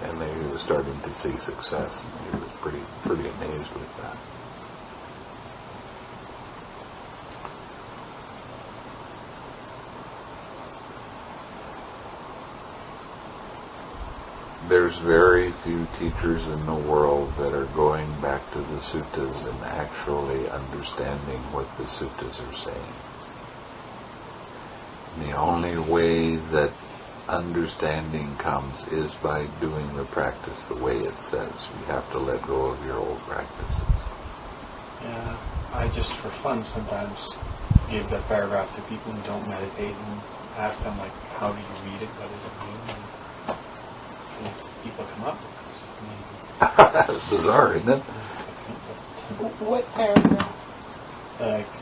And he was starting to see success, and he was pretty amazed with that. There's very few teachers in the world that are going back to the suttas and actually understanding what the suttas are saying. And the only way that understanding comes is by doing the practice the way it says. You have to let go of your old practices. Yeah, I just for fun sometimes give that paragraph to people who don't meditate and ask them, like, how do you read it? What does it mean? And people come up with it. It's just amazing. That's bizarre, isn't it? What paragraph?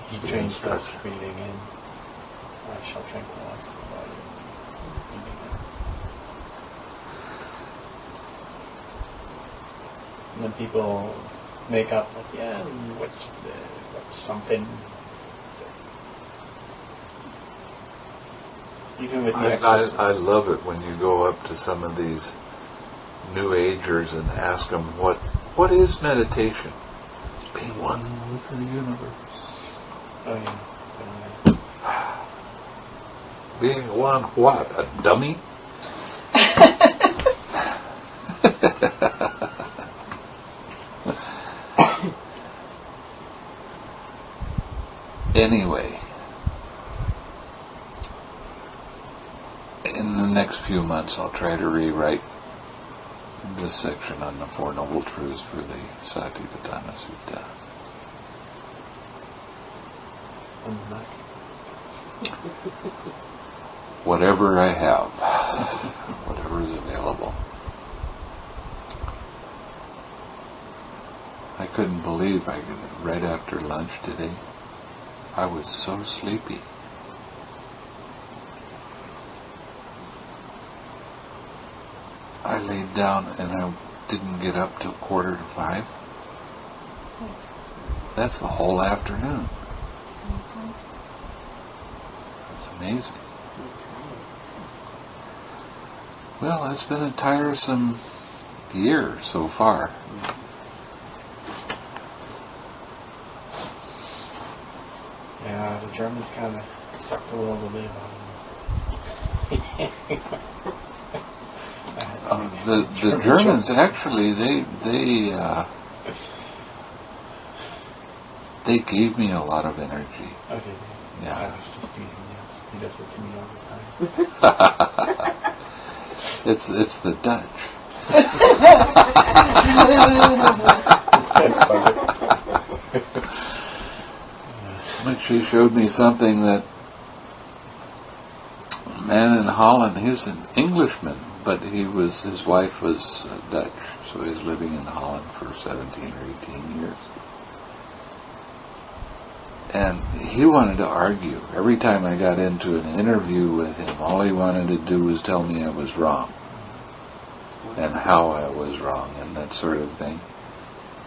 He trains us reading in I shall tranquilize the body. And then people make up, like, yeah, what's something. Even with the I love it when you go up to some of these New Agers and ask them, what is meditation? Be one with the universe. Oh, yeah. Being one what? A dummy? Anyway, in the next few months I'll try to rewrite this section on the Four Noble Truths for the Satipatthana Sutta. Whatever I have, whatever is available. I couldn't believe right after lunch today, I was so sleepy. I laid down and I didn't get up till 4:45. That's the whole afternoon. It's amazing. Well, it's been a tiresome year so far. Yeah, the Germans kind of sucked a little bit out of The Germans actually they gave me a lot of energy. Okay. Yeah. I was just teasing Jens. He does it to me all the time. It's the Dutch. That's funny. But she showed me something that a man in Holland, he was an Englishman, but his wife was Dutch, so he was living in Holland for 17 or 18 years. And he wanted to argue. Every time I got into an interview with him, all he wanted to do was tell me I was wrong. And how I was wrong, and that sort of thing.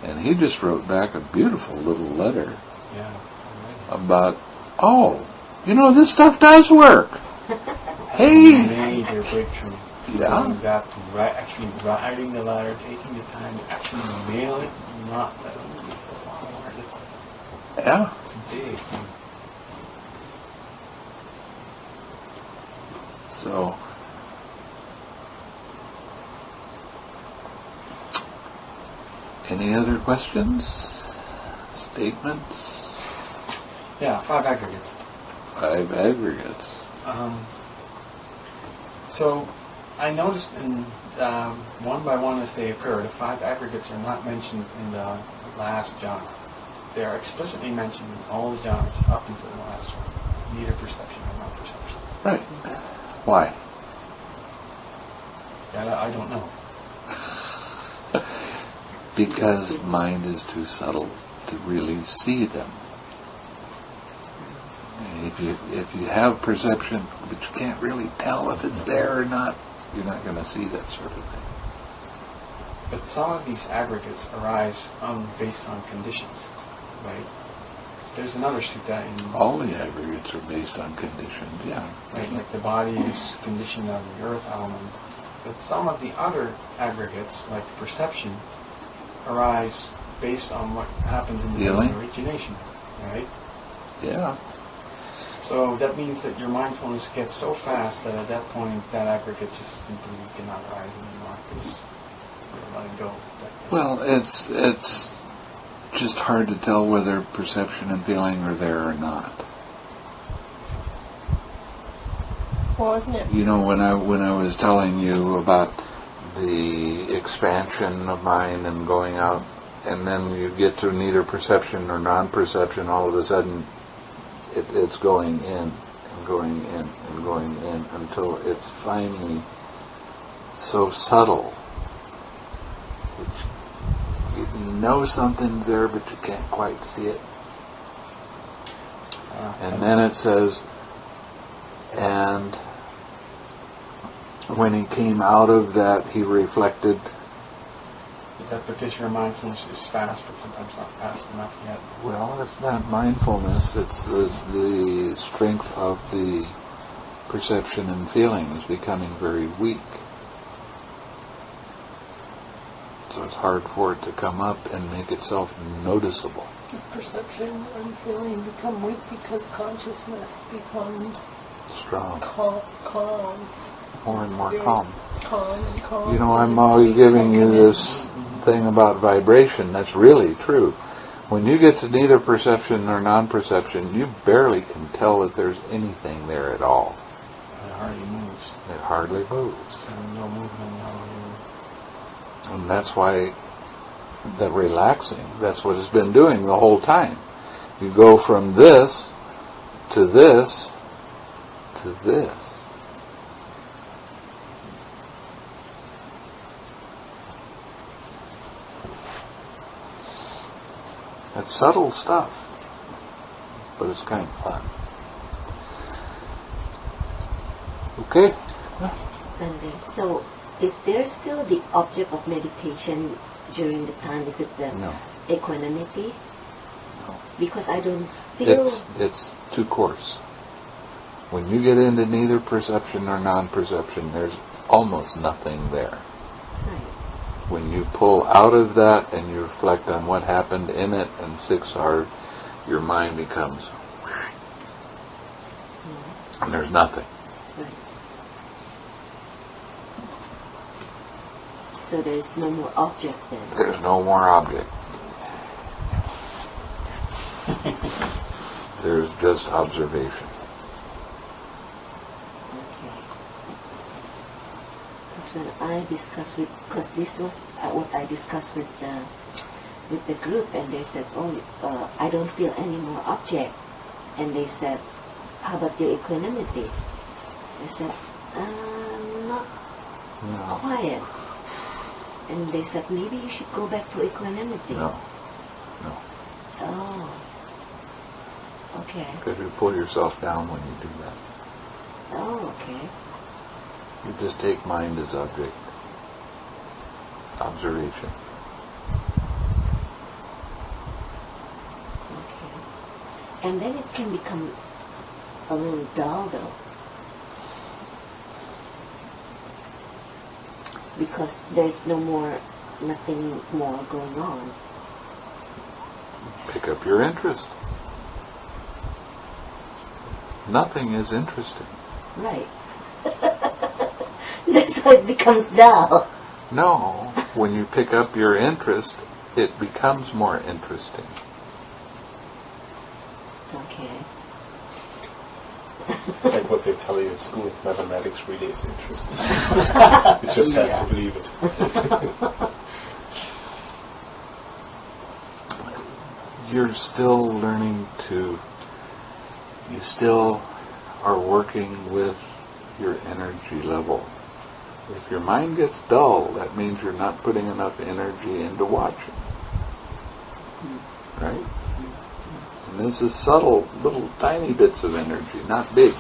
And he just wrote back a beautiful little letter about, this stuff does work. Hey! Major breakthrough. Yeah. Going back to actually writing the letter, taking the time to actually mail it, not that it's a lot of work. Yeah. It's a big thing. So, any other questions? Statements? Yeah, 5 aggregates. 5 aggregates. So, I noticed in one by one as they occur, the 5 aggregates are not mentioned in the last jhana. They are explicitly mentioned in all the jhanas up until the last one. Neither perception or non-perception. Right. Why? Yeah, I don't know. Because mind is too subtle to really see them. If you have perception, but you can't really tell if it's there or not, you're not going to see that sort of thing. But some of these aggregates arise based on conditions, right? There's another sutta in... All the aggregates are based on conditions, yeah. Right, like the body is conditioned on the earth element. But some of the other aggregates, like perception, arise based on what happens in the Feeling? origination, right? Yeah. So that means that your mindfulness gets so fast that at that point that aggregate just simply cannot arise anymore because you're letting go. Well, it's just hard to tell whether perception and feeling are there or not. Well, isn't it? You know, when I was telling you about the expansion of mind and going out, and then you get to neither perception or non-perception, all of a sudden it's going in and going in and going in until it's finally so subtle that you know something's there but you can't quite see it. And then it says, and when he came out of that, he reflected. Is that because your mindfulness is fast, but sometimes not fast enough yet? Well, it's not mindfulness, it's the strength of the perception and feeling is becoming very weak. So it's hard for it to come up and make itself noticeable. Does perception and feeling become weak because consciousness becomes Strong. Calm. More and more Very calm. Calm and calm. You know, I'm always giving you this thing about vibration. That's really true. When you get to neither perception nor non-perception, you barely can tell that there's anything there at all. It hardly moves. It hardly moves. So no movement, no... And that's why that relaxing, that's what it's been doing the whole time. You go from this to this to this. It's subtle stuff, but it's kind of fun. Okay? And so, is there still the object of meditation during the time? Is it the equanimity? No. Because I don't feel... It's too coarse. When you get into neither perception or non-perception, there's almost nothing there. Right. When you pull out of that and you reflect on what happened in it and 6 hours, your mind becomes and there's nothing. Right. So there's no more object then? There's no more object. There's just observation. Okay. Because when I discussed with, because this was what I discussed with the group, and they said, I don't feel any more object. And they said, how about your equanimity? I said, not quiet. And they said, maybe you should go back to equanimity. No. Oh. Okay. Because you pull yourself down when you do that. Oh, okay. You just take mind as object. Observation. Okay. And then it can become a little dull though. Because there's nothing more going on. Pick up your interest. Nothing is interesting. Right. That's why it becomes dull. No, when you pick up your interest, it becomes more interesting. Okay. Like what they tell you in school, mathematics really is interesting. You just have to believe it. You're still learning to, you still are working with your energy level. If your mind gets dull, that means you're not putting enough energy into watching. Right? And this is subtle, little tiny bits of energy, not big.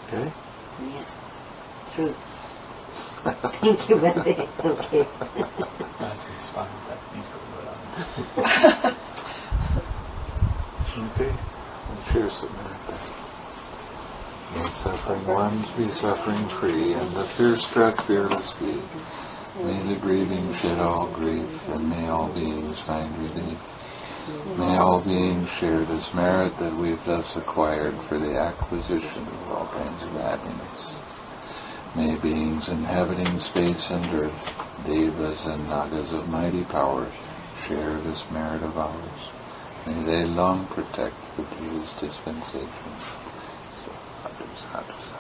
Okay? Yeah. True. Thank you, Bhante. Okay. That's going to respond with that. He's going to Okay? And cheers, Samantha. May suffering ones be suffering free, and the fear-struck fearless be. May the grieving shed all grief, and may all beings find relief. May all beings share this merit that we've thus acquired for the acquisition of all kinds of happiness. May beings inhabiting space and earth, devas and nagas of mighty power, share this merit of ours. May they long protect the Buddha's dispensation. So, sadhu, sadhu, sadhu.